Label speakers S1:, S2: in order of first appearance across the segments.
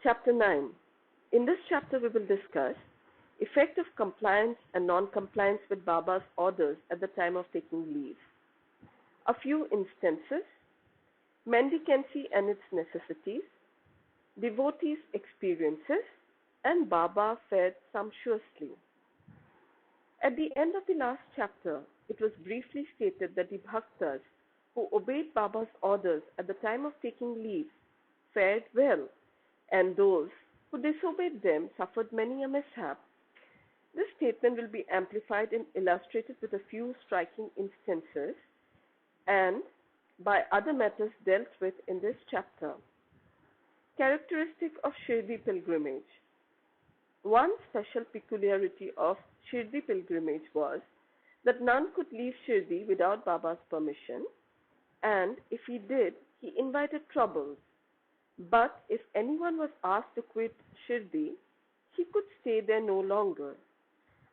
S1: Chapter 9. In this chapter we will discuss effect of compliance and non-compliance with Baba's orders at the time of taking leave. A few instances, mendicancy and its necessities, devotees' experiences, and Baba fared sumptuously. At the end of the last chapter, it was briefly stated that the bhaktas who obeyed Baba's orders at the time of taking leave fared well, and those who disobeyed them suffered many a mishap. This statement will be amplified and illustrated with a few striking instances and by other matters dealt with in this chapter. Characteristic of Shirdi pilgrimage. One special peculiarity of Shirdi pilgrimage was that none could leave Shirdi without Baba's permission, and if he did, he invited troubles. But if anyone was asked to quit Shirdi, he could stay there no longer.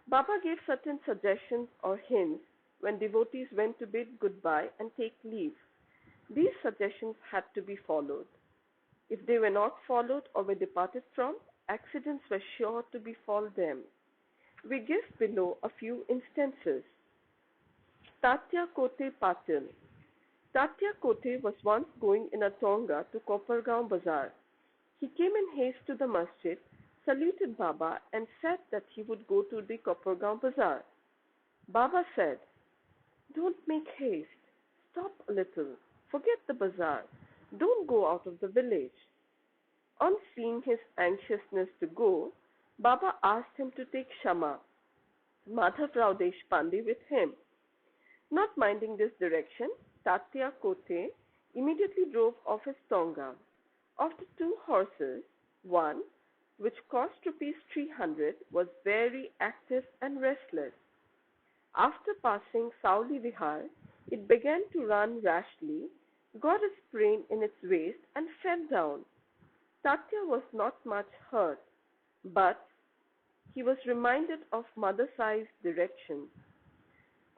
S1: Baba gave certain suggestions or hints when devotees went to bid goodbye and take leave. These suggestions had to be followed. If they were not followed or were departed from, accidents were sure to befall them. We give below a few instances. Tatya Kote Patil. Tatya Kote was once going in a tonga to Kopargaon Bazaar. He came in haste to the masjid, saluted Baba and said that he would go to the Kopargaon Bazaar. Baba said, "Don't make haste. Stop a little. Forget the bazaar. Don't go out of the village." On seeing his anxiousness to go, Baba asked him to take Shama, Madhav Rao Deshpande, with him. Not minding this direction, Tatya Kote immediately drove off his tonga. Of the two horses, one, which cost rupees 300, was very active and restless. After passing Sauli Vihar, it began to run rashly, got a sprain in its waist and fell down. Tatya was not much hurt, but he was reminded of Mother Sai's directions.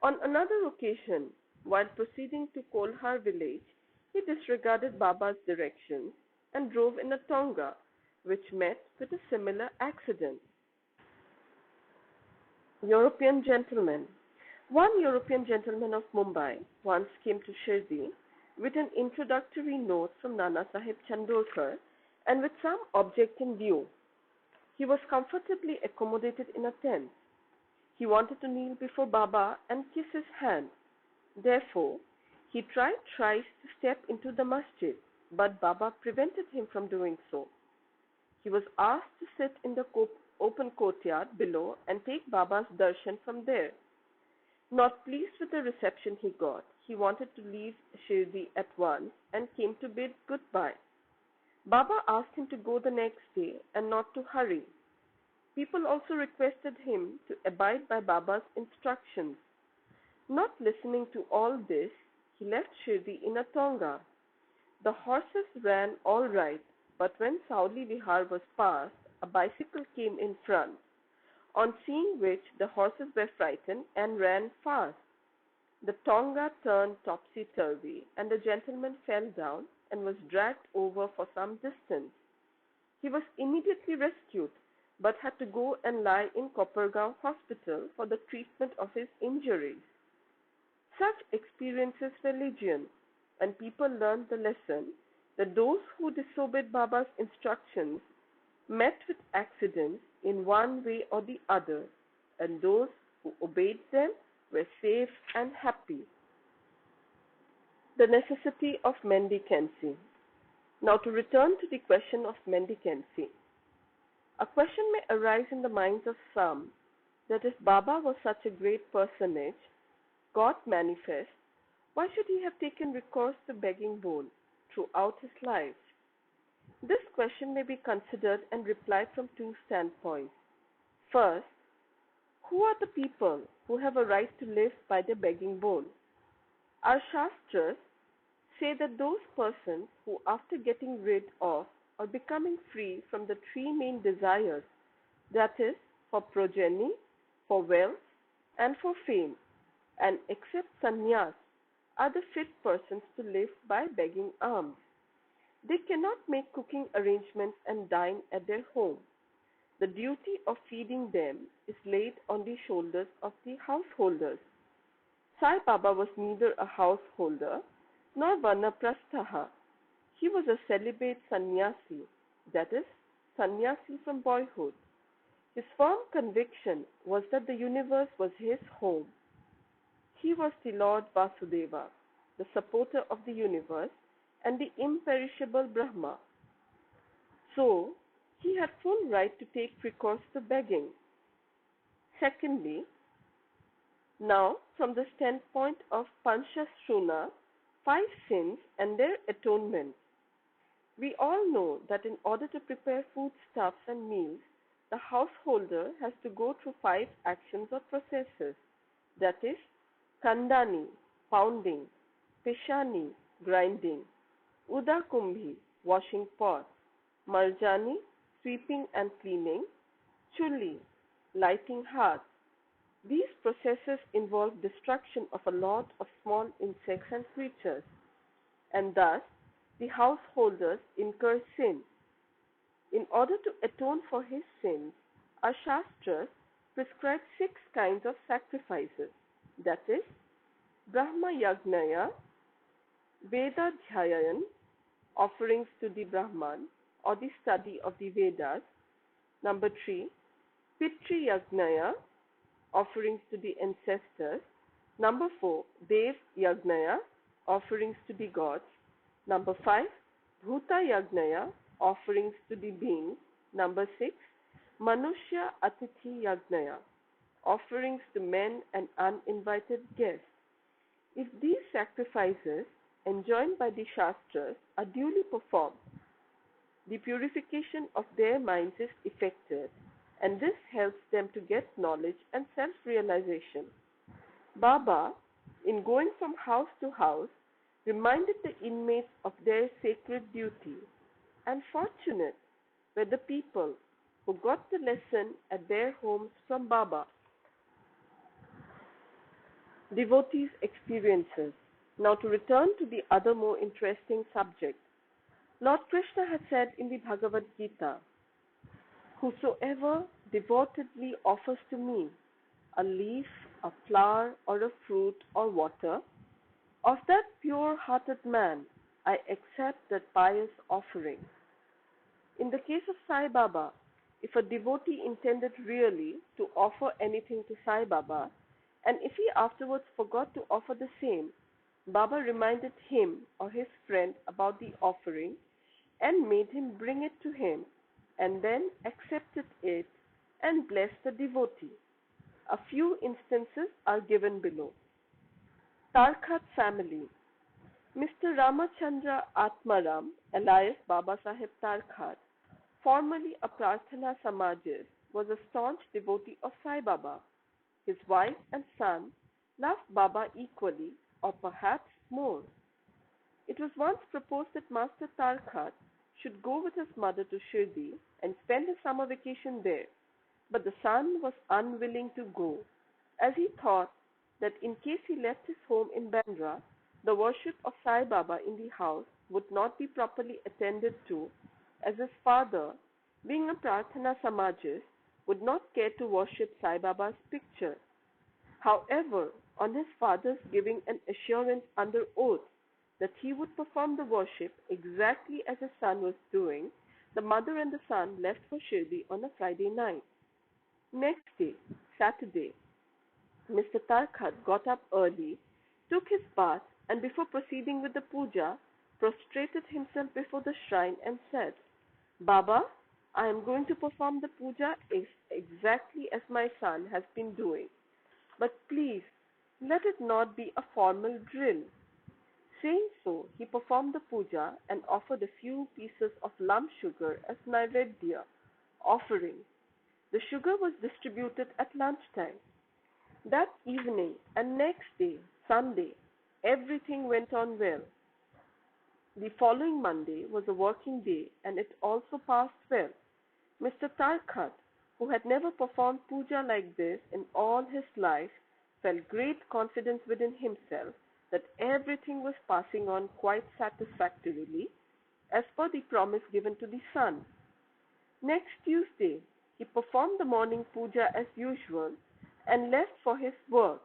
S1: On another occasion, while proceeding to Kolhar village, he disregarded Baba's directions and drove in a tonga, which met with a similar accident. European gentleman. One European gentleman of Mumbai once came to Shirdi with an introductory note from Nana Sahib Chandorkar and with some object in view. He was comfortably accommodated in a tent. He wanted to kneel before Baba and kiss his hand. Therefore, he tried thrice to step into the masjid, but Baba prevented him from doing so. He was asked to sit in the open courtyard below and take Baba's darshan from there. Not pleased with the reception he got, he wanted to leave Shirdi at once and came to bid goodbye. Baba asked him to go the next day and not to hurry. People also requested him to abide by Baba's instructions. Not listening to all this, he left Shirdi in a tonga. The horses ran all right, but when Sauli Vihar was passed, a bicycle came in front, on seeing which the horses were frightened and ran fast. The tonga turned topsy-turvy, and the gentleman fell down and was dragged over for some distance. He was immediately rescued, but had to go and lie in Kopargaon hospital for the treatment of his injuries. Such experiences were legion, and people learned the lesson that those who disobeyed Baba's instructions met with accidents in one way or the other, and those who obeyed them were safe and happy. The necessity of mendicancy. Now to return to the question of mendicancy. A question may arise in the minds of some that if Baba was such a great personage, God manifest, why should he have taken recourse to begging bowl throughout his life? This question may be considered and replied from two standpoints. First, who are the people who have a right to live by the begging bowl? Our Shastras say that those persons who, after getting rid of or becoming free from the three main desires, that is, for progeny, for wealth, and for fame, and accept sannyas, are the fit persons to live by begging alms. They cannot make cooking arrangements and dine at their home. The duty of feeding them is laid on the shoulders of the householders. Sai Baba was neither a householder nor vanaprastha. He was a celibate sannyasi, that is, sannyasi from boyhood. His firm conviction was that the universe was his home. He was the Lord Vasudeva, the supporter of the universe, and the imperishable Brahma. So, he had full right to take recourse to begging. Secondly, now from the standpoint of Panchashruna, five sins and their atonement. We all know that in order to prepare foodstuffs and meals, the householder has to go through five actions or processes, that is, kandani, pounding, pishani, grinding, udakumbhi, washing pots, marjani, sweeping and cleaning, chulli, lighting hearths. These processes involve destruction of a lot of small insects and creatures, and thus the householders incur sin. In order to atone for his sins, our Shastras prescribe six kinds of sacrifices, that is, Brahma Yagnaya, Veda Dhyayan, offerings to the Brahman or the study of the Vedas. Number 3, Pitri Yagnaya, offerings to the ancestors. Number 4, Dev Yagnaya, offerings to the gods. Number 5, Bhuta Yagnaya, offerings to the beings. Number 6, Manushya Atithi Yagnaya, offerings to men and uninvited guests. If these sacrifices, enjoined by the Shastras, are duly performed, the purification of their minds is effected, and this helps them to get knowledge and self-realization. Baba, in going from house to house, reminded the inmates of their sacred duty, and fortunate were the people who got the lesson at their homes from Baba. Devotees' experiences. Now to return to the other more interesting subject. Lord Krishna had said in the Bhagavad Gita, "Whosoever devotedly offers to me a leaf, a flower, or a fruit, or water, of that pure-hearted man I accept that pious offering." In the case of Sai Baba, if a devotee intended really to offer anything to Sai Baba, and if he afterwards forgot to offer the same, Baba reminded him or his friend about the offering and made him bring it to him, and then accepted it and blessed the devotee. A few instances are given below. Tarkhat family. Mr. Ramachandra Atmaram, alias Baba Saheb Tarkhat, formerly a Prarthana Samajist, was a staunch devotee of Sai Baba. His wife and son loved Baba equally, or perhaps more. It was once proposed that Master Tarkhat should go with his mother to Shirdi and spend his summer vacation there, but the son was unwilling to go, as he thought that in case he left his home in Bandra, the worship of Sai Baba in the house would not be properly attended to, as his father, being a Prarthana Samajist, would not care to worship Sai Baba's picture. However, on his father's giving an assurance under oath that he would perform the worship exactly as his son was doing, the mother and the son left for Shirdi on a Friday night. Next day, Saturday, Mr. Tarkhat got up early, took his bath, and before proceeding with the puja, prostrated himself before the shrine and said, "Baba, I am going to perform the puja exactly as my son has been doing, but please let it not be a formal drill." Saying so, he performed the puja and offered a few pieces of lump sugar as naivedya, offering. The sugar was distributed at lunchtime. That evening and next day, Sunday, everything went on well. The following Monday was a working day and it also passed well. Mr. Tarkhat, who had never performed puja like this in all his life, felt great confidence within himself that everything was passing on quite satisfactorily, as per the promise given to the son. Next Tuesday, he performed the morning puja as usual and left for his work.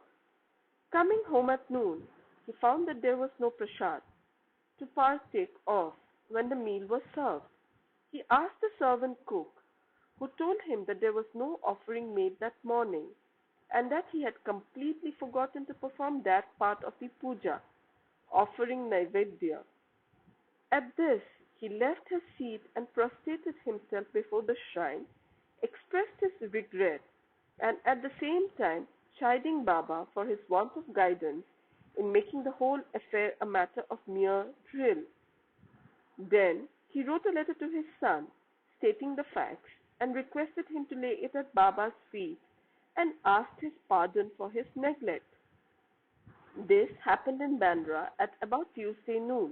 S1: Coming home at noon, he found that there was no prasad to partake of when the meal was served. He asked the servant cook, who told him that there was no offering made that morning and that he had completely forgotten to perform that part of the puja, offering Naivedya. At this, he left his seat and prostrated himself before the shrine, expressed his regret, and at the same time chiding Baba for his want of guidance in making the whole affair a matter of mere drill. Then he wrote a letter to his son, stating the facts, and requested him to lay it at Baba's feet and asked his pardon for his neglect. This happened in Bandra at about Tuesday noon.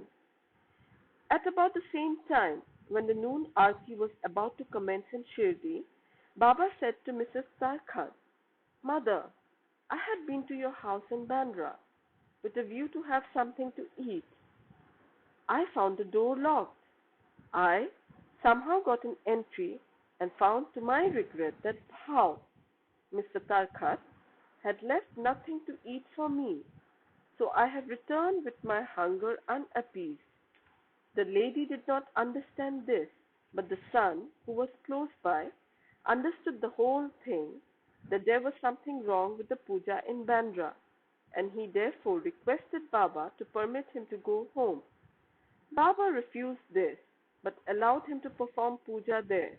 S1: At about the same time, when the noon aarti was about to commence in Shirdi, Baba said to Mrs. Tarkhat, "Mother, I had been to your house in Bandra with a view to have something to eat. I found the door locked. I somehow got an entry and found to my regret that how Mr. Tarkhat had left nothing to eat for me, so I have returned with my hunger unappeased." The lady did not understand this, but the son, who was close by, understood the whole thing, that there was something wrong with the puja in Bandra, and he therefore requested Baba to permit him to go home. Baba refused this, but allowed him to perform puja there.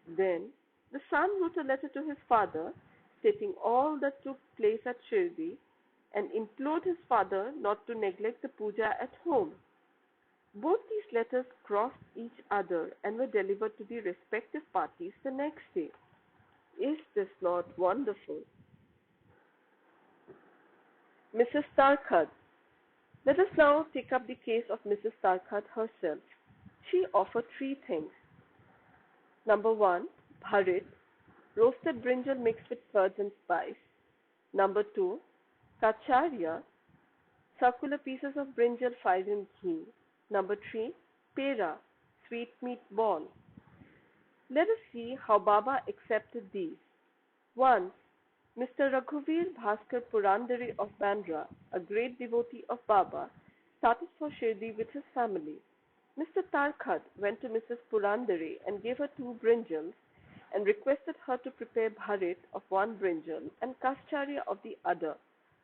S1: Then the son wrote a letter to his father, stating all that took place at Shirdi, and implored his father not to neglect the puja at home. Both these letters crossed each other and were delivered to the respective parties the next day. Is this not wonderful? Mrs. Tarkhat. Let us now take up the case of Mrs. Tarkhat herself. She offered three things. Number one, bharit, roasted brinjal mixed with curds and spice. Number two, kacharya, circular pieces of brinjal fried in ghee. Number three, pera, sweet meat ball. Let us see how Baba accepted these. Once, Mr. Raghuvir Bhaskar Purandare of Bandra, a great devotee of Baba, started for Shirdi with his family. Mr. Tarkhat went to Mrs. Purandare and gave her two brinjals and requested her to prepare bharit of one brinjal and kascharya of the other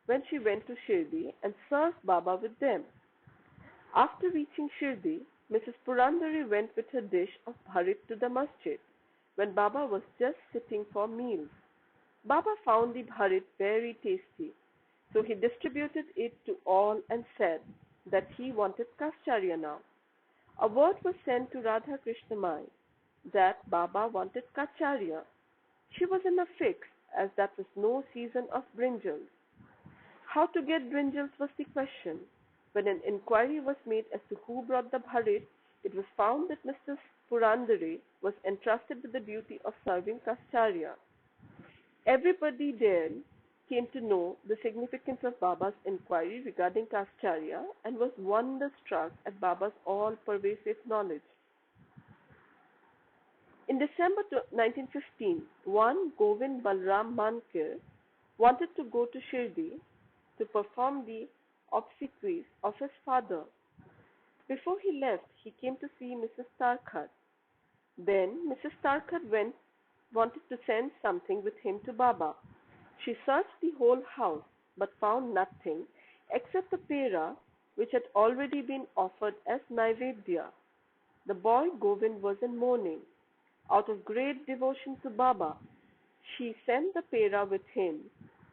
S1: when she went to Shirdi and served Baba with them. After reaching Shirdi, Mrs. Purandare went with her dish of bharit to the masjid when Baba was just sitting for meals. Baba found the bharit very tasty, so he distributed it to all and said that he wanted kascharya now. A word was sent to Radha Krishna Mai that Baba wanted kacharya. She was in a fix as that was no season of brinjals. How to get brinjals was the question. When an inquiry was made as to who brought the bharit, it was found that Mr. Purandare was entrusted with the duty of serving kascharya. Everybody then came to know the significance of Baba's inquiry regarding kascharya and was wonderstruck at Baba's all-pervasive knowledge. In December 1915, one Govind Balram Mankar wanted to go to Shirdi to perform the obsequies of his father. Before he left, he came to see Mrs. Tarkhat. Then Mrs. Tarkhat wanted to send something with him to Baba. She searched the whole house but found nothing except the pera which had already been offered as Naivedya. The boy Govind was in mourning. Out of great devotion to Baba, she sent the pera with him,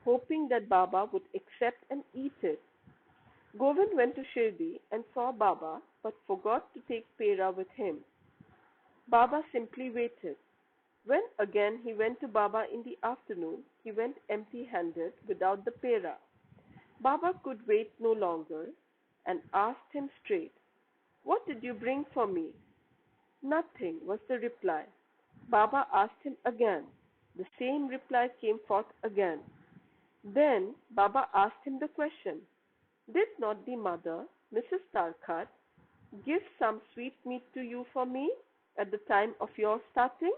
S1: hoping that Baba would accept and eat it. Govind went to Shirdi and saw Baba but forgot to take pera with him. Baba simply waited. When again he went to Baba in the afternoon, he went empty-handed without the pera. Baba could wait no longer and asked him straight, "What did you bring for me?" "Nothing," was the reply. Baba asked him again. The same reply came forth again. Then Baba asked him the question, "Did not the mother, Mrs. Tarkhat, give some sweetmeat to you for me at the time of your starting?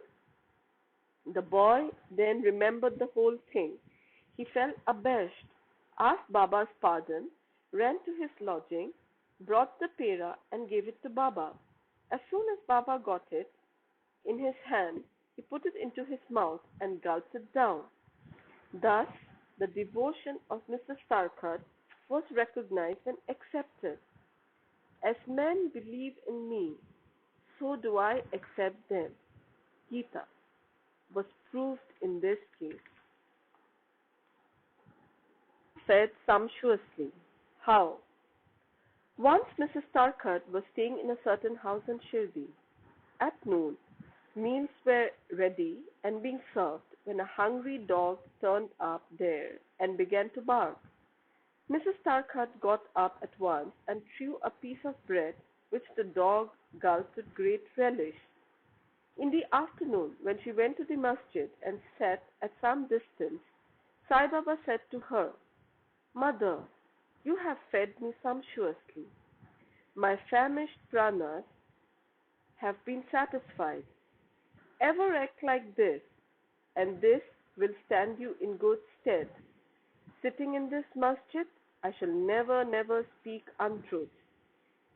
S1: The boy then remembered the whole thing. He felt abashed, asked Baba's pardon, ran to his lodging, brought the pera and gave it to Baba. As soon as Baba got it in his hand, he put it into his mouth and gulped it down. Thus, the devotion of Mr. Starkart was recognized and accepted. As men believe in me, so do I accept them. Gita was proved in this case. Fed sumptuously. How? Once Mrs. Starkart was staying in a certain house in Shirdi. At noon, meals were ready and being served when a hungry dog turned up there and began to bark. Mrs. Starkart got up at once and threw a piece of bread which the dog gulped with great relish. In the afternoon, when she went to the masjid and sat at some distance, Sai Baba said to her, Mother, you have fed me sumptuously. My famished pranas have been satisfied. Ever act like this, and this will stand you in good stead. Sitting in this masjid, I shall never speak untruth.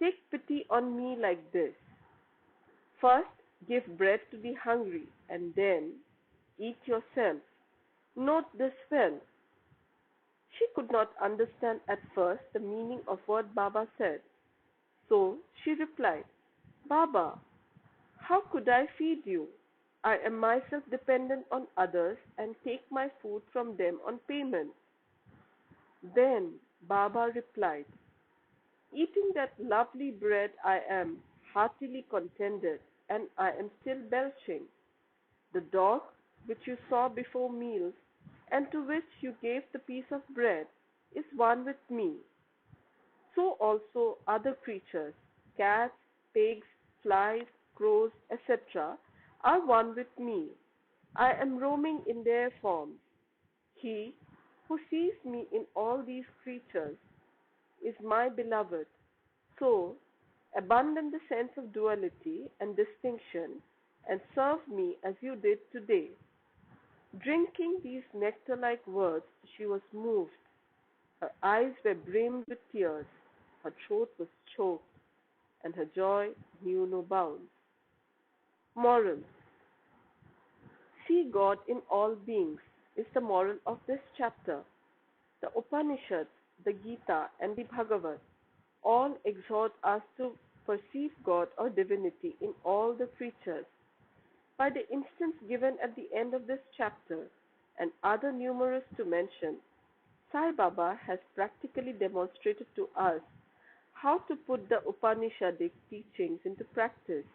S1: Take pity on me like this. First, give bread to the hungry, and then eat yourself. Note this well. She could not understand at first the meaning of what Baba said. So she replied, Baba, how could I feed you? I am myself dependent on others and take my food from them on payment. Then Baba replied, Eating that lovely bread I am heartily contented, and I am still belching. The dog which you saw before meals, and to which you gave the piece of bread, is one with me. So also other creatures, cats, pigs, flies, crows, etc., are one with me. I am roaming in their forms. He who sees me in all these creatures is my beloved. So, abandon the sense of duality and distinction and serve me as you did today. Drinking these nectar-like words, she was moved. Her eyes were brimmed with tears, her throat was choked, and her joy knew no bounds. Moral: See God in all beings is the moral of this chapter. The Upanishads, the Gita, and the Bhagavad all exhort us to perceive God or divinity in all the creatures. By the instance given at the end of this chapter, and other numerous to mention, Sai Baba has practically demonstrated to us how to put the Upanishadic teachings into practice.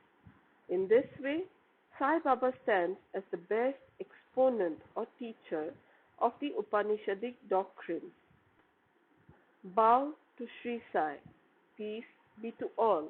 S1: In this way, Sai Baba stands as the best exponent or teacher of the Upanishadic doctrines. Bow to Sri Sai. Peace be to all.